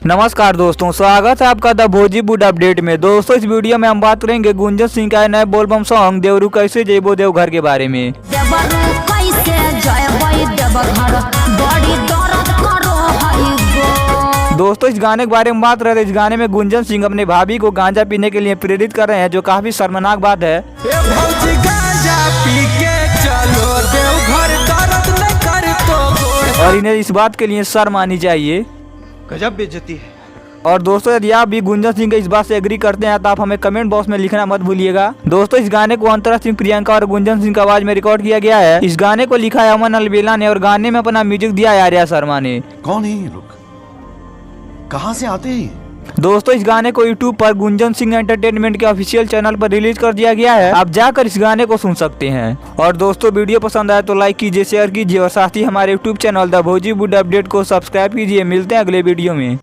नमस्कार दोस्तों, स्वागत है आपका द भोजीवुड अपडेट में। दोस्तों, इस वीडियो में हम बात करेंगे गुंजन सिंह का नए बोलबम सॉन्ग देवरू कैसे जयबो देवघर के बारे में। दोस्तों, इस गाने के बारे में बात रहे थे। इस गाने में गुंजन सिंह अपने भाभी को गांजा पीने के लिए प्रेरित कर रहे हैं, जो काफी शर्मनाक बात है। और इन्हें इस बात के लिए शर्म आनी चाहिए। गजब बेइज्जती है। और दोस्तों, यदि आप भी गुंजन सिंह के इस बात से एग्री करते हैं तो आप हमें कमेंट बॉक्स में लिखना मत भूलिएगा। दोस्तों, इस गाने को अंतरा सिंह, प्रियंका और गुंजन सिंह की आवाज में रिकॉर्ड किया गया है। इस गाने को लिखा है अमन अलबेला ने और गाने में अपना म्यूजिक दिया है आर्या शर्मा ने। कौन है ये लोग, कहाँ से आते हैं? दोस्तों, इस गाने को यूट्यूब पर गुंजन सिंह एंटरटेनमेंट के ऑफिशियल चैनल पर रिलीज कर दिया गया है। आप जाकर इस गाने को सुन सकते हैं। और दोस्तों, वीडियो पसंद आए तो लाइक कीजिए, शेयर कीजिए और साथ ही हमारे यूट्यूब चैनल द भोजीवुड अपडेट को सब्सक्राइब कीजिए। मिलते हैं अगले वीडियो में।